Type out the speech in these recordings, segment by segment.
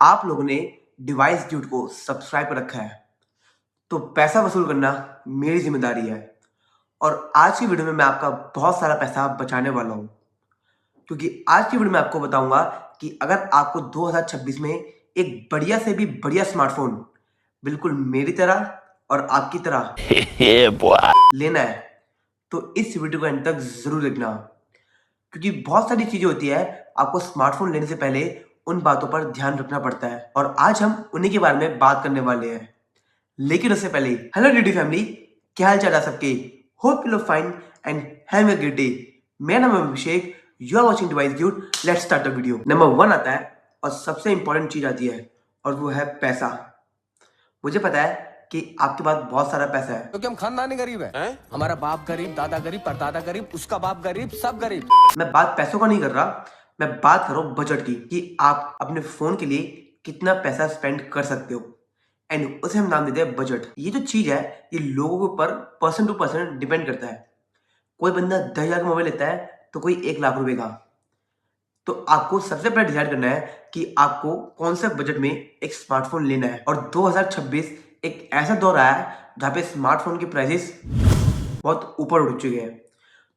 आप लोगों ने डिवाइस ड्यूड को सब्सक्राइब कर रखा है, तो पैसा वसूल करना मेरी जिम्मेदारी है। और आज की वीडियो में मैं आपका बहुत सारा पैसा बचाने वाला हूं, क्योंकि आज की वीडियो में आपको बताऊंगा कि अगर आपको 2026 में एक बढ़िया से भी बढ़िया स्मार्टफोन बिल्कुल मेरी तरह और आपकी तरह लेना है, तो इस वीडियो को अंत तक जरूर देखना, क्योंकि बहुत सारी चीजें होती है आपको स्मार्टफोन लेने से पहले उन बातों पर ध्यान रखना पड़ता है, और आज हम उन्हीं के बारे में बात करने वाले हैं। लेकिन उससे पहले, हेलो डीडी फैमिली, क्या हाल चाल है सबके? होप यू लोग fine and have a good day. मेरा नाम है Abhishek, you are watching device dude. Let's start the video. Number 1 आता है और सबसे इंपॉर्टेंट चीज आती है, और वो है पैसा। मुझे पता है कि आपके पास बहुत सारा पैसा है, क्योंकि हम खानदानी गरीब है। हमारा बाप गरीब, दादा गरीब, परदादा गरीब, उसका बाप गरीब, सब गरीब। मैं बात पैसों का नहीं कर रहा, मैं बात कर रहा हूँ बजट की, कि आप अपने फोन के लिए कितना पैसा स्पेंड कर सकते हो, एंड उसे हम नाम देते हैं बजट। ये जो चीज है ये लोगों के ऊपर पर्सन टू पर्सन डिपेंड करता है। कोई बंदा 10,000 का मोबाइल लेता है तो कोई 1 लाख रुपए का। तो आपको सबसे पहले डिसाइड करना है कि आपको कौन से बजट में एक स्मार्टफोन लेना है। और 2026 एक ऐसा दौर आया है जहाँ पे स्मार्टफोन के प्राइसेस बहुत ऊपर उठ चुके हैं।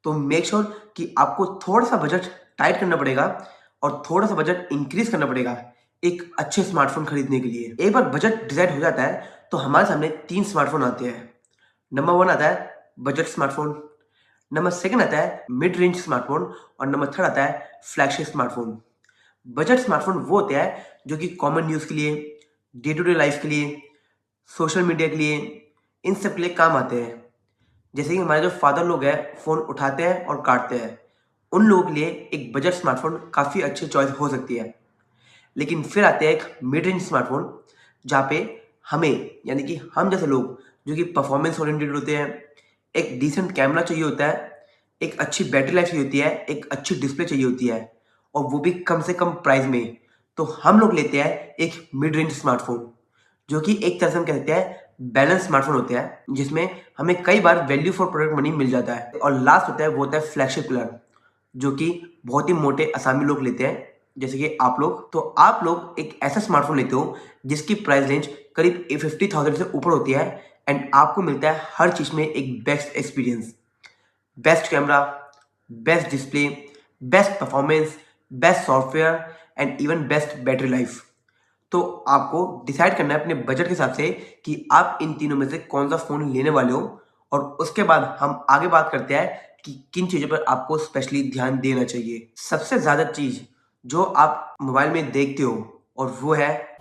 तो मेक श्योर कि आपको थोड़ा सा बजट टाइट करना पड़ेगा और थोड़ा सा बजट इंक्रीज करना पड़ेगा एक अच्छे स्मार्टफोन खरीदने के लिए। एक बार बजट डिसाइड हो जाता है तो हमारे सामने 3 स्मार्टफोन आते हैं। नंबर 1 आता है बजट स्मार्टफोन, नंबर 2 आता है मिड रेंज स्मार्टफोन, और नंबर 3 आता है फ्लैगशिप स्मार्टफोन। बजट स्मार्टफोन वो होते हैं जो कि कॉमन यूज के लिए, डे टू डे लाइफ के लिए, सोशल मीडिया के लिए, इन सब के लिए काम आते हैं। जैसे कि हमारे जो फादर लोग हैं फोन उठाते हैं और काटते हैं, उन लोगों के लिए एक बजट स्मार्टफोन काफ़ी अच्छी चॉइस हो सकती है। लेकिन फिर आते हैं एक मिड रेंज स्मार्टफोन, जहाँ पे हमें, यानी कि हम जैसे लोग जो कि परफॉर्मेंस ओरिएंटेड होते हैं, एक डिसेंट कैमरा चाहिए होता है, एक अच्छी बैटरी लाइफ चाहिए होती है, एक अच्छी डिस्प्ले चाहिए होती है, और वो भी कम से कम प्राइस में। तो हम लोग लेते हैं एक मिड रेंज स्मार्टफोन, जो कि एक तरह से हम कहते हैं बैलेंस स्मार्टफोन होते हैं, जिसमें हमें कई बार वैल्यू फॉर प्रोडक्ट मनी मिल जाता है। और लास्ट होता है वो होता है फ्लैगशिप कलर, जो कि बहुत ही मोटे असामी लोग लेते हैं, जैसे कि आप लोग। तो आप लोग एक ऐसा स्मार्टफोन लेते हो जिसकी प्राइस रेंज करीब 50,000 से ऊपर होती है, एंड आपको मिलता है हर चीज में एक best experience, best camera, best display, best performance, best software, and even best battery life. तो आपको डिसाइड करना है अपने बजट के हिसाब से कि आप इन तीनों में से कौन सा फोन लेने वाले हो, और उसके बाद हम आगे बात करते हैं कि किन चीजों पर आपको स्पेशली ध्यान देना चाहिए। सबसे ज्यादा चीज जो आप मोबाइल में देखते हो, और वो है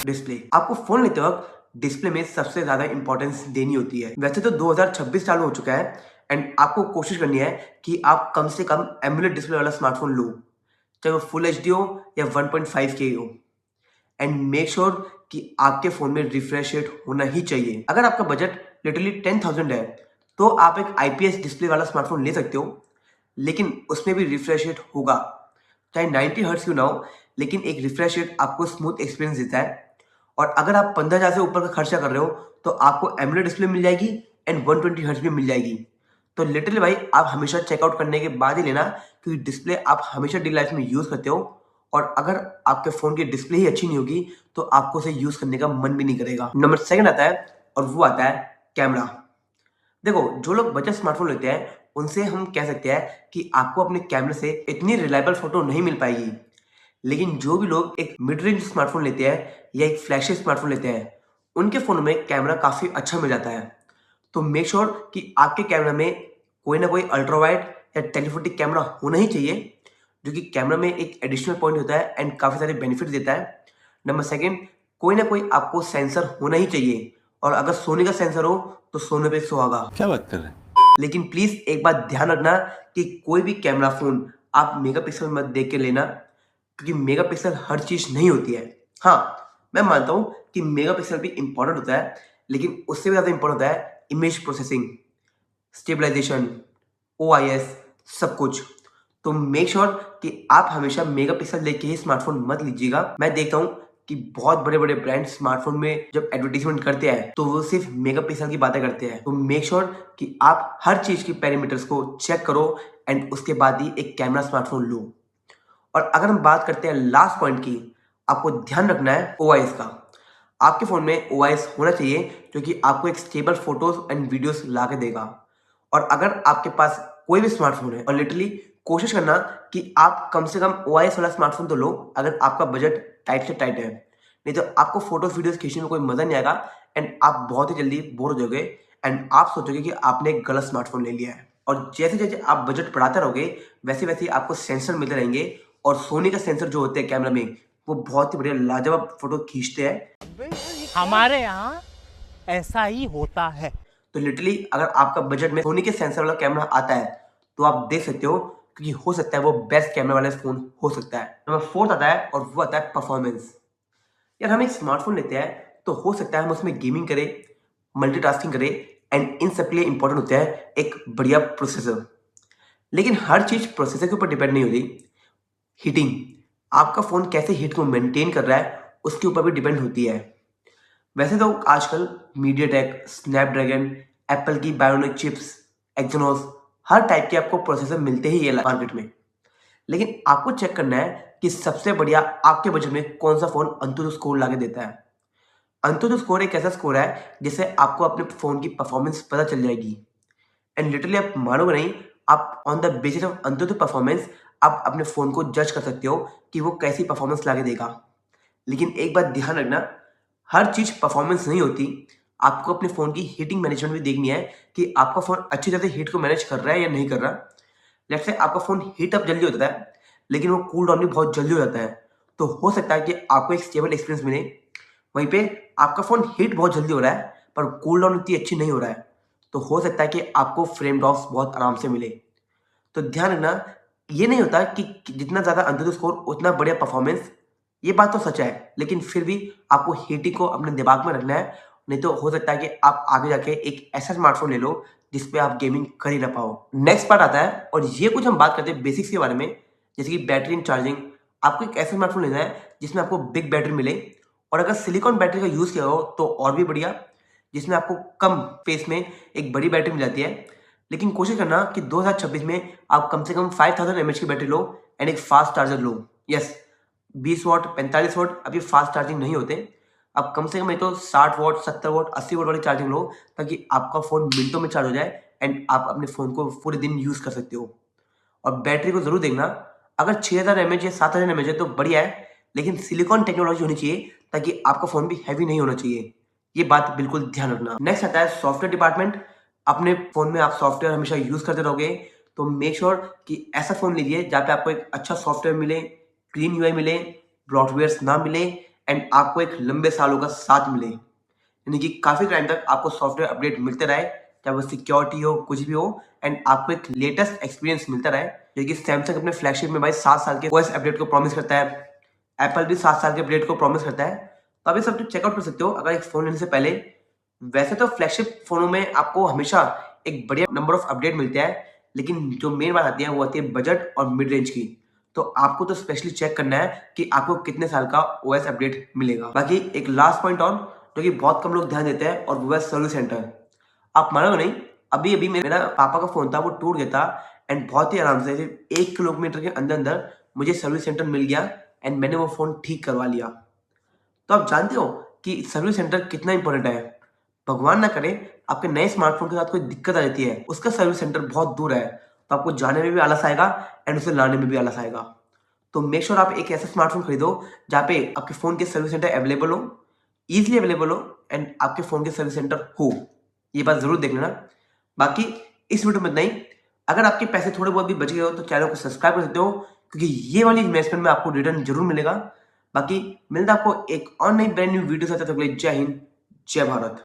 डिस्प्ले। आपको फोन लेते वक्त डिस्प्ले में सबसे ज्यादा इंपॉर्टेंस देनी होती है। वैसे तो 2026 चालू हो चुका है, एंड आपको कोशिश करनी है कि आप कम से कम एमुलेट डिस्प्ले वाला स्मार्टफोन लो, चाहे वो फुल एच डी हो या 1.5K हो, एंड मेक श्योर कि आपके फोन में रिफ्रेश रेट होना ही चाहिए। अगर आपका बजट लिटरली 10,000 है तो आप एक IPS डिस्प्ले वाला स्मार्टफोन ले सकते हो, लेकिन उसमें भी रिफ्रेश रेट होगा, चाहे 90 हर्ट्ज क्यों ना हो, लेकिन एक रिफ्रेश रेट आपको स्मूथ एक्सपीरियंस देता है। और अगर आप 15,000 से ऊपर का खर्चा कर रहे हो तो आपको एमुलेट डिस्प्ले मिल जाएगी एंड 120 हर्ट्ज भी मिल जाएगी। तो लिटरली भाई, आप हमेशा चेकआउट करने के बाद ही लेना, क्योंकि डिस्प्ले आप हमेशा डेली लाइफ में यूज करते हो, और अगर आपके फोन की डिस्प्ले ही अच्छी नहीं होगी तो आपको उसे यूज करने का मन भी नहीं करेगा। नंबर 2 आता है, और वो आता है कैमरा। देखो, जो लोग बजट स्मार्टफोन लेते हैं उनसे हम कह सकते हैं कि आपको अपने कैमरे से इतनी रिलायबल फोटो नहीं मिल पाएगी। लेकिन जो भी लोग एक मिड रेंज स्मार्टफोन लेते हैं या एक फ्लैगशिप स्मार्टफोन लेते हैं, उनके फोन में कैमरा काफी अच्छा मिल जाता है। तो मेक श्योर कि आपके कैमरा में कोई ना कोई अल्ट्रा वाइड या टेलीफोटिक कैमरा होना ही चाहिए, जो कि कैमरा में एक एडिशनल पॉइंट होता है एंड काफी सारे बेनिफिट देता है। नंबर 2, कोई ना कोई आपको सेंसर होना ही चाहिए, और अगर सोनी का सेंसर हो तो सोने पे सुहागा। क्या बात कर रहे हैं? लेकिन प्लीज एक बात ध्यान रखना कि कोई भी कैमरा फोन आप मेगापिक्सल मत देख के लेना, क्योंकि मेगापिक्सल हर चीज नहीं होती है। हाँ, मैं मानता हूं कि मेगापिक्सल भी इंपॉर्टेंट होता है, लेकिन उससे भी ज्यादा इंपॉर्टेंट होता है इमेज प्रोसेसिंग, स्टेबलाइजेशन, OIS, सब कुछ। तो मेक श्योर कि आप हमेशा मेगापिक्सल देख के ही स्मार्टफोन मत लीजिएगा। मैं देखता हूं कि बहुत बड़े बड़े ब्रांड स्मार्टफोन में जब एडवर्टीजमेंट करते हैं तो वो सिर्फ मेगापिक्सल की बातें करते हैं। तो मेक श्योर कि आप हर चीज की पैरामीटर्स को चेक करो, एंड उसके बाद ही एक कैमरा स्मार्टफोन लो। और अगर हम बात करते हैं लास्ट पॉइंट की, आपको ध्यान रखना है ओआईएस का। आपके फ़ोन में ओआईएस होना चाहिए जो कि आपको एक स्टेबल फ़ोटोज़ एंड वीडियोज़ ला के देगा। और अगर आपके पास कोई भी स्मार्टफ़ोन है और लिटरली कोशिश करना कि आप कम से कम ओआईएस वाला स्मार्टफ़ोन तो लो अगर आपका बजट टाइट से टाइट है। नहीं तो आपको फ़ोटोज़ वीडियोज़ खींचने में कोई मज़ा नहीं आएगा एंड आप बहुत ही जल्दी बोर हो जाओगे एंड आप सोचोगे कि आपने एक गलत स्मार्टफ़ोन ले लिया है। और जैसे-जैसे आप बजट बढ़ाते रहोगे वैसे-वैसे आपको सेंसर मिलते रहेंगे और सोनी का सेंसर जो होते हैं कैमरा में वो बहुत ही बढ़िया लाजवाब फ़ोटो खींचते हैं। हमारे यहाँ ऐसा ही होता है। तो लिटरली अगर आपका बजट में सोनी के सेंसर वाला कैमरा आता है तो आप देख सकते हो क्योंकि हो सकता है वो बेस्ट कैमरा वाला फ़ोन हो सकता है। नंबर 4 आता है और वो आता है परफॉर्मेंस। यार हम एक स्मार्टफ़ोन लेते हैं तो हो सकता है हम उसमें गेमिंग करें, मल्टीटास्किंग करें एंड इन सब के लिए इम्पोर्टेंट होता है एक बढ़िया प्रोसेसर। लेकिन हर चीज़ प्रोसेसर के ऊपर डिपेंड नहीं होती। हीटिंग, आपका फ़ोन कैसे हीट को मेंटेन कर रहा है उसके ऊपर भी डिपेंड होती है। वैसे तो आजकल मीडियाटेक, स्नैपड्रैगन, एप्पल की बायोनिक चिप्स, एक्सिनोस हर टाइप के आपको प्रोसेसर मिलते ही है मार्केट में। लेकिन आपको चेक करना है कि सबसे बढ़िया आपके बजट में कौन सा फ़ोन अंतुतु स्कोर लाके देता है। अंतुतु स्कोर एक ऐसा स्कोर है जिससे आपको अपने फ़ोन की परफॉर्मेंस पता चल जाएगी एंड लिटरली आप मानोगे नहीं, आप on the basis of अंतुतु performance आप अपने फ़ोन को जज कर सकते हो कि वो कैसी परफॉर्मेंस लाके देगा। लेकिन एक बात ध्यान रखना, हर चीज़ परफॉर्मेंस नहीं होती। आपको अपने फ़ोन की हीटिंग मैनेजमेंट भी देखनी है कि आपका फ़ोन अच्छी तरह से हीट को मैनेज कर रहा है या नहीं कर रहा। लेट्स से आपका फ़ोन हीट अप जल्दी होता है, लेकिन वो कूल डाउन भी बहुत जल्दी हो जाता है। तो हो सकता है कि आपको एक स्टेबल एक्सपीरियंस मिले। वहीं पे आपका फ़ोन हीट बहुत जल्दी हो रहा है, पर कूल डाउन इतनी अच्छी नहीं हो रहा है। तो हो सकता है कि आपको फ्रेम ड्रॉप्स बहुत आराम से मिले। तो ध्यान रखना, ये नहीं होता कि जितना ज़्यादा अंतुतु स्कोर उतना बढ़िया परफॉर्मेंस। ये बात तो सच है, लेकिन फिर भी आपको हीटिंग को अपने दिमाग में रखना है, नहीं तो हो सकता है कि आप आगे जाके एक ऐसा स्मार्टफ़ोन ले लो जिस पे आप गेमिंग कर ही ना पाओ। नेक्स्ट पार्ट आता है और ये कुछ हम बात करते हैं बेसिक्स के बारे में, जैसे कि बैटरी एंड चार्जिंग। आपको एक ऐसा स्मार्टफ़ोन लेना है जिसमें आपको बिग बैटरी मिले और अगर सिलिकॉन बैटरी का यूज़ किया हो तो और भी बढ़िया, जिसमें आपको कम स्पेस में एक बड़ी बैटरी मिल जाती है। लेकिन कोशिश करना कि 2026 में आप कम से कम 5000 mAh की बैटरी लो एंड एक fast charger low. Yes, 20 what, 45 what अभी फास्ट चार्जिंग नहीं होते। आप कम से कम नहीं तो 60 वॉट, 70 वॉट, 80 वॉट वाली चार्जिंग लो ताकि आपका फ़ोन मिनटों में चार्ज हो जाए एंड आप अपने फ़ोन को पूरे दिन यूज़ कर सकते हो। और बैटरी को ज़रूर देखना, अगर 6000 mAh या 7000 mAh है तो बढ़िया है, लेकिन सिलिकॉन टेक्नोलॉजी होनी चाहिए ताकि आपका फ़ोन भी हैवी नहीं होना चाहिए। ये बात बिल्कुल ध्यान रखना। नेक्स्ट आता है सॉफ्टवेयर डिपार्टमेंट। अपने फ़ोन में आप सॉफ्टवेयर हमेशा यूज़ करते रहोगे, तो मेक श्योर कि ऐसा फ़ोन लीजिए जहाँ पे आपको एक अच्छा सॉफ्टवेयर मिले, क्लीन यूआई मिले, ब्लॉटवेयर्स ना मिले एंड आपको एक लंबे सालों का साथ मिले। यानी कि काफ़ी टाइम तक आपको सॉफ्टवेयर अपडेट मिलते रहे, चाहे वो सिक्योरिटी हो, कुछ भी हो एंड आपको एक लेटेस्ट एक्सपीरियंस मिलता रहे। जैसे कि सैमसंग अपने फ्लैगशिप में भाई 7 साल के ओएस अपडेट को प्रॉमिस करता है, एप्पल भी 7 साल के अपडेट को प्रॉमिस करता है। तो आप ये सब चेकआउट कर सकते हो अगर एक फ़ोन लेने से पहले। वैसे तो फ्लैगशिप फ़ोनों में आपको हमेशा एक बढ़िया नंबर ऑफ अपडेट मिलते हैं, लेकिन जो मेन बात आती है वो आती है बजट और मिड रेंज की। तो आपको तो स्पेशली चेक करना है कि आपको कितने साल का ओएस अपडेट मिलेगा। बाकी एक लास्ट पॉइंट और जो कि बहुत कम लोग ध्यान देते हैं और वो है सर्विस सेंटर। आप मानोगे नहीं, अभी-अभी मेरा पापा का फ़ोन था, वो टूट गया था एंड बहुत ही आराम से सिर्फ 1 किलोमीटर के अंदर-अंदर मुझे सर्विस सेंटर मिल गया एंड मैंने वो फ़ोन ठीक करवा लिया। तो आप जानते हो कि सर्विस सेंटर कितना इंपॉर्टेंट है। भगवान ना करे आपके नए स्मार्टफ़ोन के साथ कोई दिक्कत आ जाती है, उसका सर्विस सेंटर बहुत दूर है, तो आपको जाने में भी आलस आएगा एंड उसे लाने में भी आलस आएगा। तो मेक श्योर आप एक ऐसा स्मार्टफ़ोन खरीदो जहाँ पे आपके फ़ोन के सर्विस सेंटर अवेलेबल हो, ईज़िली अवेलेबल हो एंड आपके फ़ोन के सर्विस सेंटर हो। ये बात ज़रूर देख लेना। बाकी इस वीडियो में इतना ही। अगर आपके पैसे थोड़े बहुत भी बच गए हो तो चैनल को सब्सक्राइब कर सकते हो क्योंकि ये वाली इन्वेस्टमेंट में आपको रिटर्न ज़रूर मिलेगा। बाकी मिलता है आपको एक और नई ब्रांड न्यू वीडियो से। तब तक के लिए जय हिंद, जय भारत।